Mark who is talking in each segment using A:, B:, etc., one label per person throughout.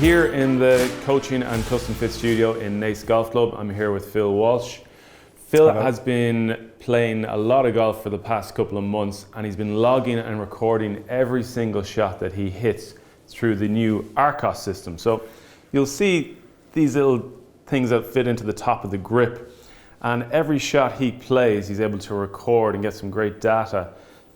A: Here in the coaching and custom fit studio in Naas Golf Club, I'm here with Phil Walsh. Phil has been playing a lot of golf for the past couple of months, and he's been logging and recording every single shot that he hits through the new Arccos system. So you'll see these little things that fit into the top of the grip, and every shot he plays he's able to record and get some great data.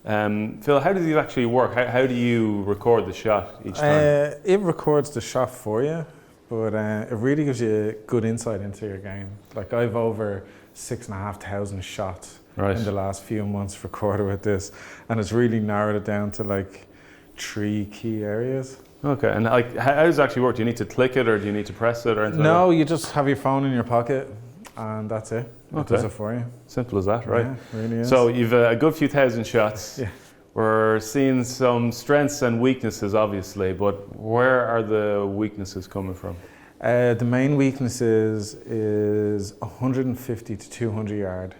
A: Phil, how does it actually work? How do you record the shot each time?
B: It records the shot for you, but it really gives you good insight into your game. Like, I've over 6,500 shots in the last few months recorded with this, and it's really narrowed it down to like 3 key areas.
A: Okay, and like, how does it actually work? Do you need to click it, or do you need to press it, or anything?
B: No,
A: like that?
B: you just have your phone in your pocket, and that's it. It does it for you.
A: Simple as that, right?
B: Yeah, it really is.
A: So you've a good few thousand shots.
B: Yeah.
A: We're seeing some strengths and weaknesses, obviously, but where are the weaknesses coming from?
B: The main weaknesses is 150 to 200 yard.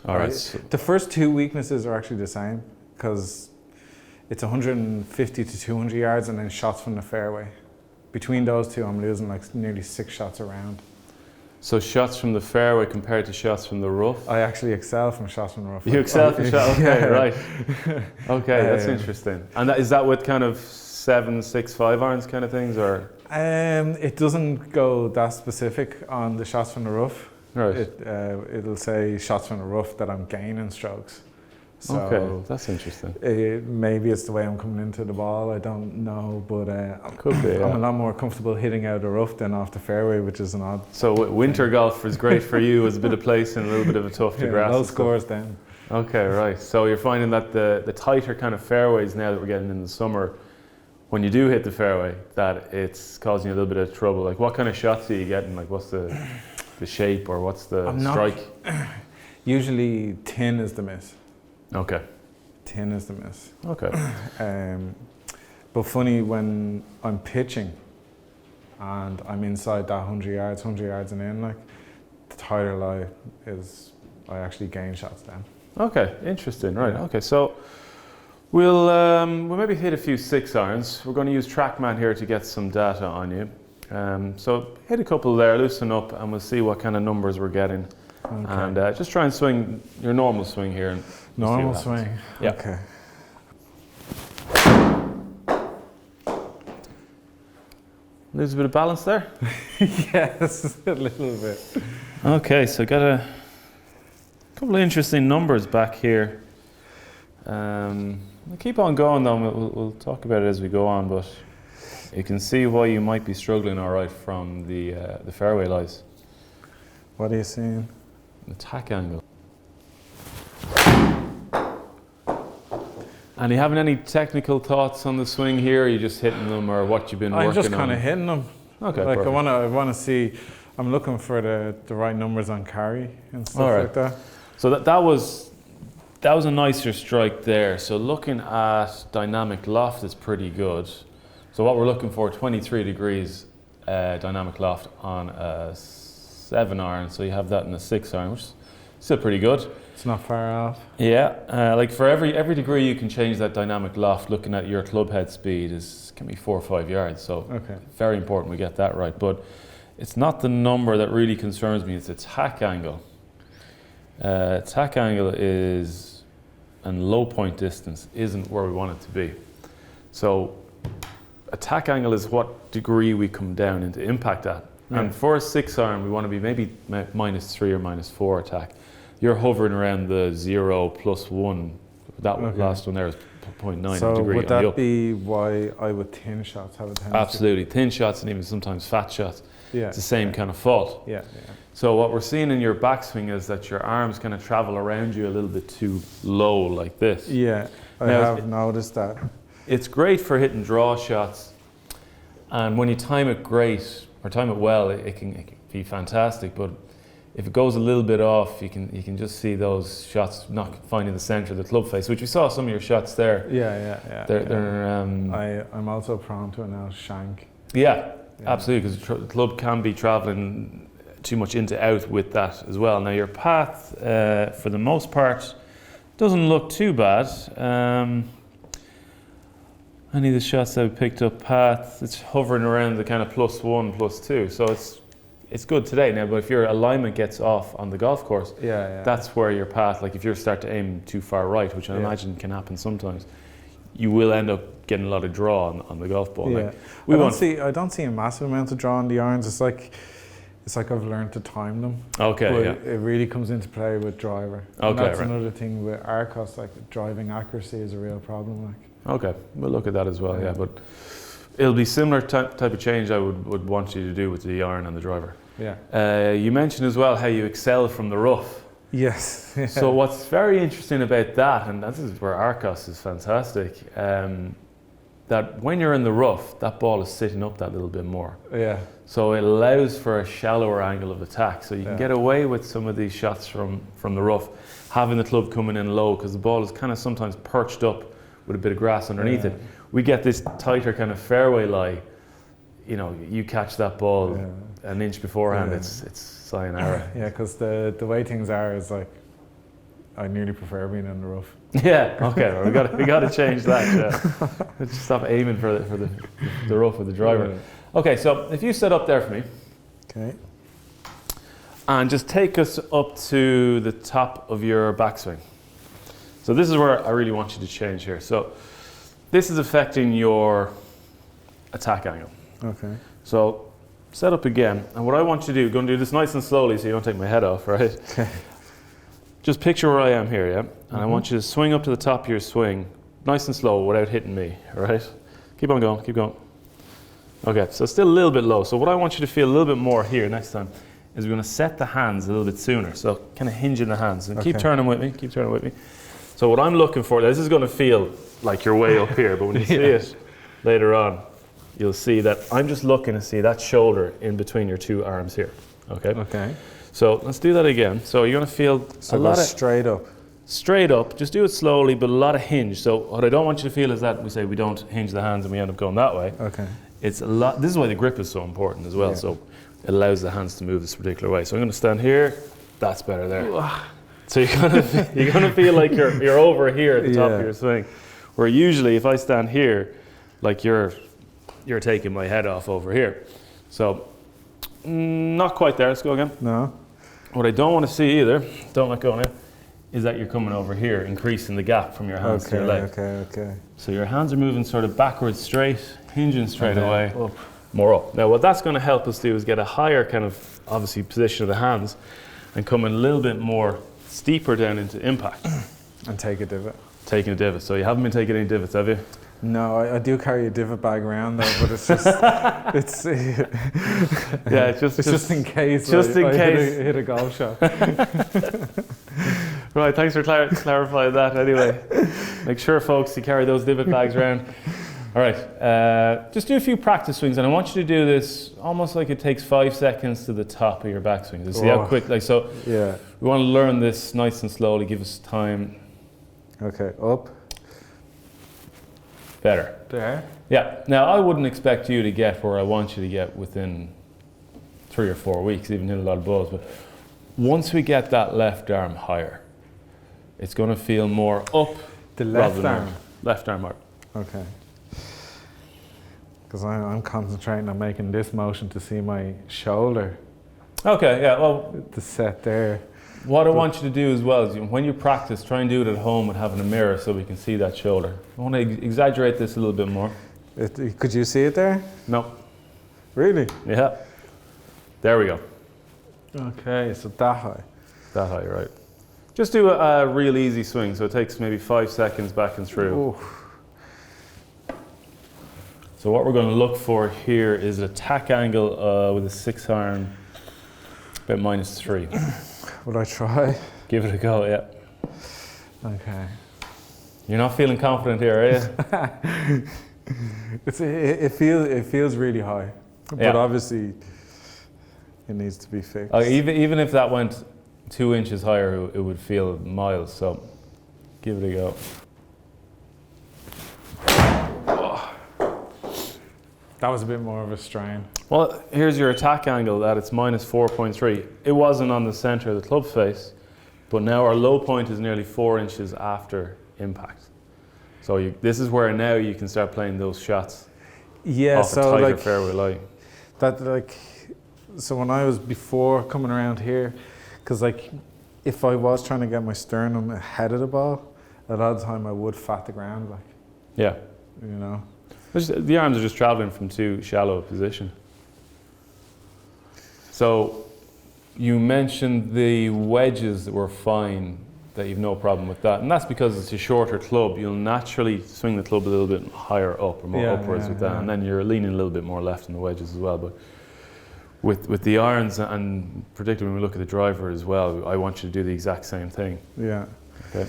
A: All right. So
B: the first 2 weaknesses are actually the same, because it's 150 to 200 yards and then shots from the fairway. Between those 2, I'm losing like nearly 6 shots around.
A: So shots from the fairway compared to shots from the rough?
B: I actually excel from shots from the rough.
A: You excel from shots? Okay,
B: yeah.
A: Right. Okay, that's interesting. And is that with kind of 7, 6, 5 irons kind of things, or?
B: It doesn't go that specific on the shots from the rough.
A: Right.
B: It'll say shots from the rough that I'm gaining strokes. So
A: okay, that's interesting.
B: Maybe it's the way I'm coming into the ball, I don't know, but
A: Could be, yeah.
B: I'm a lot more comfortable hitting out the rough than off the fairway, which is an odd.
A: So winter golf is great for you as a bit of place and a little bit of a tough to grass.
B: Low scores then.
A: Okay, right. So you're finding that the tighter kind of fairways now that we're getting in the summer, when you do hit the fairway, that it's causing you a little bit of trouble. Like, what kind of shots are you getting? Like, what's the shape, or what's the strike?
B: Usually 10 is the miss.
A: Okay.
B: 10 is the miss.
A: Okay.
B: But funny, when I'm pitching and I'm inside that 100 yards and in, like, the tighter lie is, I actually gain shots then.
A: Okay, interesting. Right. Yeah. Okay, so we'll maybe hit a few 6 irons. We're going to use Trackman here to get some data on you. So hit a couple there, loosen up, and we'll see what kind of numbers we're getting. Okay. And just try and swing your normal swing here. And
B: normal swing?
A: Yeah.
B: Okay.
A: Lose a bit of balance there?
B: Yes, a little bit.
A: Okay, so got a couple of interesting numbers back here. We'll keep on going though, we'll talk about it as we go on, but you can see why you might be struggling all right from the fairway lies.
B: What are you seeing?
A: Attack angle. And are you having any technical thoughts on the swing here? Or are you just hitting them, or what you've been working on?
B: I'm just kind of hitting them.
A: Okay,
B: like,
A: perfect.
B: I want to see, I'm looking for the right numbers on carry and stuff like that.
A: So that was a nicer strike there. So looking at dynamic loft is pretty good. So what we're looking for, 23 degrees dynamic loft on a 7 iron. So you have that in a 6 iron, which is still pretty good.
B: It's not far off.
A: Yeah, like for every degree you can change that dynamic loft, looking at your club head speed can be 4 or 5 yards. So very important we get that right. But it's not the number that really concerns me, it's attack angle. Attack angle is, and low point distance isn't where we want it to be. So attack angle is what degree we come down into impact at. And for a 6 iron, we want to be maybe -3 or -4 attack. You're hovering around the 0 + 1. That last one there is 0.9
B: so
A: degree.
B: So would that be why I would thin shots have a tendency?
A: Absolutely, thin shots and even sometimes fat shots.
B: Yeah.
A: It's the same kind of fault.
B: Yeah.
A: So what we're seeing in your backswing is that your arms kind of travel around you a little bit too low, like this.
B: Yeah, I have noticed that.
A: It's great for hitting draw shots, and when you time it great, or time it well, it can be fantastic, but if it goes a little bit off, you can just see those shots not finding the center of the club face, which we saw some of your shots there.
B: Yeah. I'm also prone to an out shank.
A: Yeah, absolutely, because the club can be traveling too much into out with that as well. Now your path, for the most part, doesn't look too bad. Any of the shots that we picked up, Pat, it's hovering around the kind of +1, +2. So it's good today now, but if your alignment gets off on the golf course, that's where your path, like if you start to aim too far right, which I imagine can happen sometimes, you will end up getting a lot of draw on the golf ball.
B: Yeah. I don't see a massive amount of draw on the irons. It's like I've learned to time them.
A: Okay,
B: but it really comes into play with driver. And that's another thing with Arccos, like driving accuracy is a real problem. Like.
A: Okay, we'll look at that as well, but it'll be similar type of change I would want you to do with the iron and the driver.
B: Yeah.
A: You mentioned as well how you excel from the rough.
B: Yes. Yeah.
A: So what's very interesting about that, and this is where Arccos is fantastic, that when you're in the rough, that ball is sitting up that little bit more.
B: Yeah.
A: So it allows for a shallower angle of attack. So you can get away with some of these shots from the rough, having the club coming in low, because the ball is kind of sometimes perched up with a bit of grass underneath it. We get this tighter kind of fairway lie. You know, you catch that ball an inch beforehand, it's sayonara.
B: Yeah, because the way things are is like, I nearly prefer being in the rough.
A: Yeah, okay, well, we got to change that. Let's stop aiming for the rough with the driver. Yeah. Okay, so if you set up there for me.
B: Okay.
A: And just take us up to the top of your backswing. So this is where I really want you to change here. So this is affecting your attack angle.
B: Okay.
A: So set up again, and what I want you to do, going to do this nice and slowly so you don't take my head off, right?
B: Okay.
A: Just picture where I am here, yeah? And I want you to swing up to the top of your swing, nice and slow without hitting me, all right? Keep on going, keep going. Okay, so still a little bit low. So what I want you to feel a little bit more here next time is we're going to set the hands a little bit sooner. So kind of hinge in the hands, and keep turning with me, keep turning with me. So what I'm looking for, this is going to feel like you're way up here, but when you see it later on, you'll see that I'm just looking to see that shoulder in between your two arms here. Okay.
B: Okay.
A: So let's do that again. So you're going to feel a lot of
B: straight up.
A: Straight up. Just do it slowly, but a lot of hinge. So what I don't want you to feel is that we say we don't hinge the hands and we end up going that way.
B: Okay.
A: It's a lot. This is why the grip is so important as well. Yeah. So it allows the hands to move this particular way. So I'm going to stand here. That's better there. So you're going to feel like you're over here at the top of your swing. Where usually if I stand here, like you're taking my head off over here. So not quite there. Let's go again.
B: No.
A: What I don't want to see either, don't let go now, is that you're coming over here, increasing the gap from your hands to your leg.
B: Okay.
A: So your hands are moving sort of backwards straight, hinging straight away, up. More up. Now what that's going to help us do is get a higher kind of, obviously, position of the hands and come a little bit more steeper down into impact.
B: And take a divot.
A: Taking a divot. So you haven't been taking any divots, have you?
B: No, I do carry a divot bag around though, but it's just, it's just in case.
A: Just in case.
B: Hit a golf shot.
A: Right, thanks for clarifying that anyway. Make sure, folks, you carry those divot bags around. All right, just do a few practice swings, and I want you to do this almost like it takes 5 seconds to the top of your backswing. To see how quick, we want to learn this nice and slowly, give us time.
B: Okay, up.
A: Better.
B: There?
A: Yeah. Now, I wouldn't expect you to get where I want you to get within 3 or 4 weeks, even hit a lot of balls. But once we get that left arm higher, it's going to feel more up.
B: The left arm?
A: Left arm up.
B: Okay. Because I'm concentrating on making this motion to see my shoulder.
A: Okay, yeah, well.
B: The set there.
A: What I want you to do as well is when you practice, try and do it at home with having a mirror so we can see that shoulder. I want to exaggerate this a little bit more.
B: Could you see it there?
A: No.
B: Really?
A: Yeah. There we go.
B: Okay, so that high.
A: That high, right. Just do a real easy swing, so it takes maybe 5 seconds back and through.
B: Ooh.
A: So what we're going to look for here is an attack angle with a 6 iron, about -3.
B: Would I try?
A: Give it a go, yeah.
B: Okay.
A: You're not feeling confident here, are you?
B: It feels really high, but obviously it needs to be fixed.
A: Even if that went 2 inches higher, it would feel miles. So give it a go.
B: That was a bit more of a strain.
A: Well, here's your attack angle that it's -4.3. It wasn't on the center of the club face, but now our low point is nearly 4 inches after impact. So this is where now you can start playing those shots.
B: Yeah,
A: off
B: so
A: a tighter
B: like
A: fairway lie.
B: that, like, so when I was before coming around here, because like if I was trying to get my sternum ahead of the ball, a lot of the time I would fat the ground, like.
A: Yeah.
B: You know.
A: The arms are just traveling from too shallow a position. So you mentioned the wedges that were fine, that you've no problem with that, and that's because it's a shorter club. You'll naturally swing the club a little bit higher up or more upwards with that, and then you're leaning a little bit more left in the wedges as well. But with the irons, and particularly when we look at the driver as well, I want you to do the exact same thing.
B: Yeah.
A: Okay.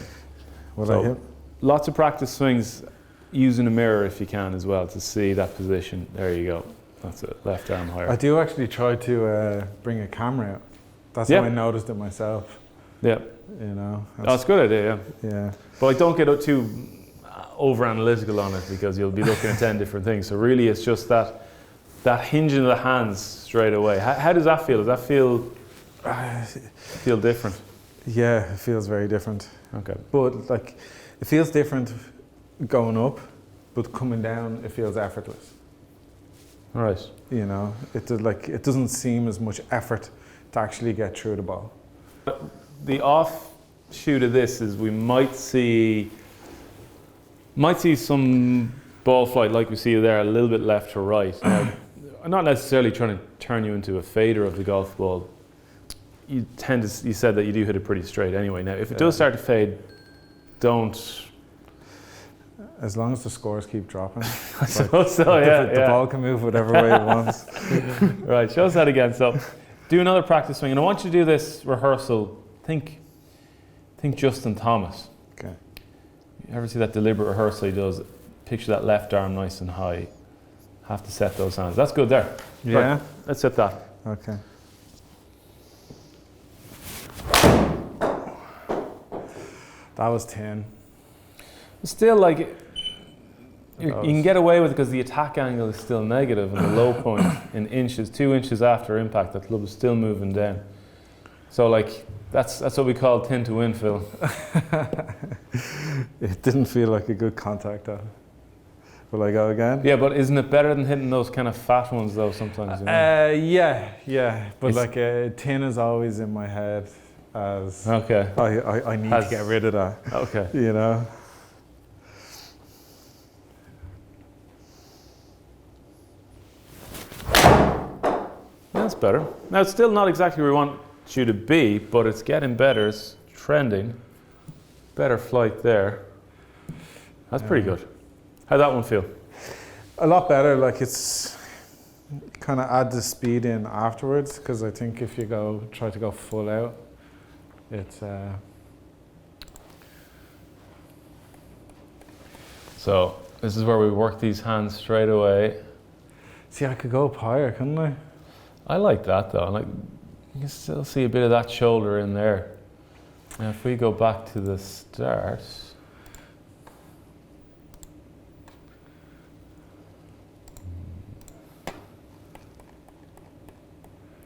B: What I hit?
A: Lots of practice swings using a mirror if you can as well to see that position. There you go. That's it. Left arm higher.
B: I do actually try to bring a camera out. That's how I noticed it myself.
A: Yeah.
B: You know.
A: That's a good idea. Yeah.
B: Yeah.
A: But like, don't get too over analytical on it, because you'll be looking at 10 different things. So really, it's just that hinging of the hands straight away. How does that feel? Does that feel different?
B: Yeah, it feels very different.
A: Okay.
B: But like, it feels different going up, but coming down, it feels effortless.
A: All right.
B: You know, it doesn't seem as much effort to actually get through the ball.
A: The offshoot of this is we might see some ball flight like we see there, a little bit left to right. Now, I'm not necessarily trying to turn you into a fader of the golf ball. You said that you do hit it pretty straight anyway. Now, if it does start to fade, don't.
B: As long as the scores keep dropping.
A: I suppose so, yeah.
B: The ball can move whatever way it wants.
A: Right, show us that again. So, do another practice swing, and I want you to do this rehearsal. Think Justin Thomas.
B: Okay.
A: You ever see that deliberate rehearsal he does? Picture that left arm nice and high. Have to set those hands. That's good there.
B: Yeah.
A: Right, let's set that.
B: Okay. That was 10.
A: Still, like, you can get away with it because the attack angle is still negative, and the low point in inches, 2 inches after impact, that club is still moving down. So, like, that's what we call tin to win, Phil.
B: It didn't feel like a good contact, though. Will I go again?
A: Yeah, but isn't it better than hitting those kind of fat ones, though, sometimes? You know?
B: Yeah. But like, tin is always in my head as...
A: Okay.
B: I need to get rid of that.
A: Okay.
B: You know?
A: That's better. Now, it's still not exactly where we want you to be, but it's getting better. It's trending. Better flight there. That's pretty good. How'd that one feel?
B: A lot better. Like, it's kind of add the speed in afterwards, because I think if you try to go full out, it's...
A: So this is where we work these hands straight away.
B: See, I could go up higher, couldn't I?
A: I like that though. Like, you can still see a bit of that shoulder in there. Now if we go back to the start.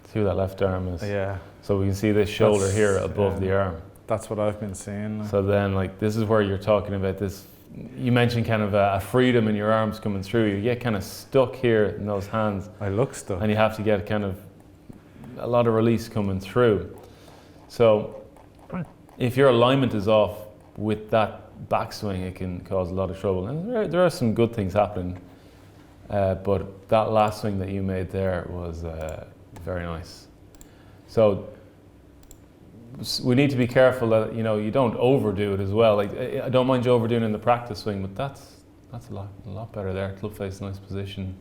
A: See where that left arm is?
B: Yeah.
A: So we can see this shoulder here above the arm.
B: That's what I've been seeing.
A: So then, like, this is where you're talking about this. You mentioned kind of a freedom in your arms coming through. You get kind of stuck here in those hands.
B: I look stuck.
A: And you have to get kind of a lot of release coming through. So if your alignment is off with that backswing, it can cause a lot of trouble. And there are some good things happening. But that last swing that you made there was very nice. So we need to be careful that you don't overdo it as well. Like, I don't mind you overdoing in the practice swing, but that's a lot better there. Club face, nice position.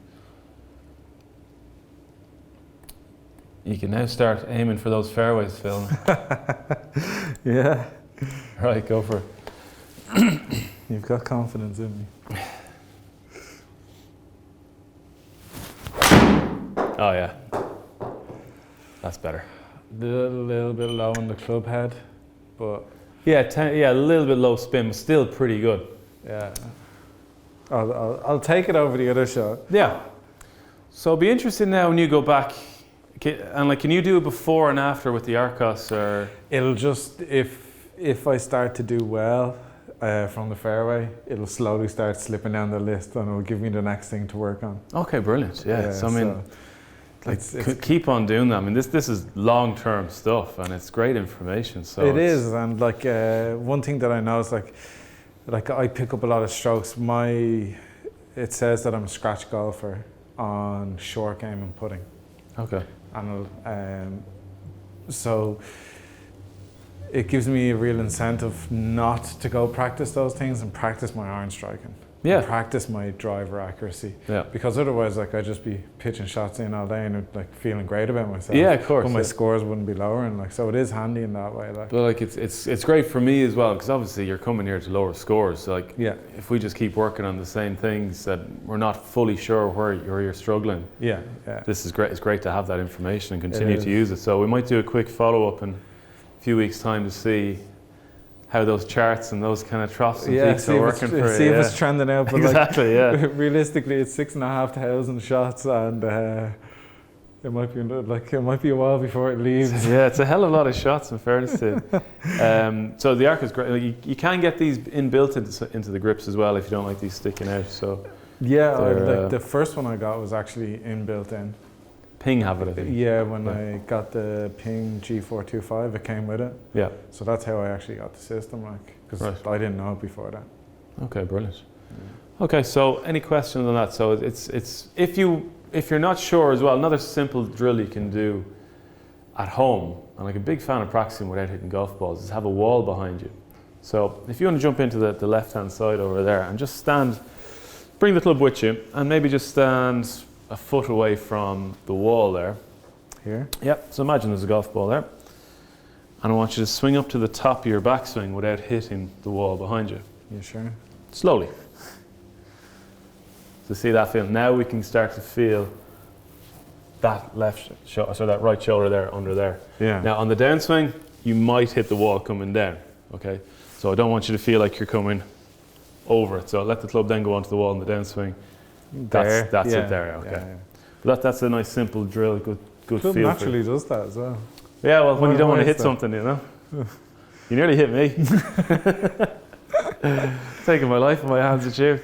A: You can now start aiming for those fairways, Phil.
B: Yeah.
A: Right, go for it.
B: You've got confidence in me.
A: Oh yeah, that's better.
B: A little bit low on the club head, but
A: yeah, a little bit low spin, but still pretty good.
B: Yeah, I'll take it over the other shot.
A: Yeah. So I'll be interested now when you go back, and like, can you do it before and after with the Arccos, or?
B: It'll just if I start to do well, from the fairway, it'll slowly start slipping down the list, and it'll give me the next thing to work on.
A: Okay, brilliant. Yeah. So I mean, it's keep on doing that. I mean, this is long-term stuff, and it's great information. So
B: it is, and like one thing that I know is like I pick up a lot of strokes. It says that I'm a scratch golfer on short game and putting.
A: Okay.
B: And so it gives me a real incentive not to go practice those things and practice my iron striking.
A: Yeah.
B: Practice my driver accuracy.
A: Yeah.
B: Because otherwise, like, I'd just be pitching shots in all day and like feeling great about myself.
A: Yeah, of course.
B: But my scores wouldn't be lower, and like, so it is handy in that way. Like.
A: But like it's great for me as well, because obviously you're coming here to lower scores. Like, if we just keep working on the same things that we're not fully sure where you're struggling.
B: Yeah.
A: This is great. It's great to have that information and continue to use it. So we might do a quick follow up in a few weeks' time to see how those charts and those kind of troughs and peaks are working for you.
B: See if it's trending out. But
A: exactly,
B: like, realistically, it's 6,500 shots, and it might be a while before it leaves.
A: Yeah, it's a hell of a lot of shots, in fairness to it. So the Arccos great. Like, you can get these inbuilt into the grips as well if you don't like these sticking out. So
B: yeah, like the first one I got was actually inbuilt in.
A: Ping have it, I think.
B: Yeah, when I got the Ping G425, it came with it. Yeah. So that's how I actually got the system, like, because I didn't know it before that.
A: Okay, brilliant. Yeah. Okay, so any questions on that? So it's if you're not sure as well, another simple drill you can do at home, and like a big fan of practicing without hitting golf balls, is have a wall behind you. So if you want to jump into the left-hand side over there and just stand, bring the club with you, and maybe just stand a foot away from the wall there.
B: Here?
A: Yep, so imagine there's a golf ball there. And I want you to swing up to the top of your backswing without hitting the wall behind you.
B: You sure?
A: Slowly. So see that feel? Now we can start to feel that left shoulder, so that right shoulder there, under there.
B: Yeah.
A: Now on the downswing, you might hit the wall coming down, okay? So I don't want you to feel like you're coming over it. So let the club then go onto the wall on the downswing. That's it there, okay. Yeah. But that's a nice simple drill, good
B: club
A: feel.
B: Naturally does that as well.
A: Yeah, well, when you don't want to hit something, you know. You nearly hit me. Taking my life in my hands at you.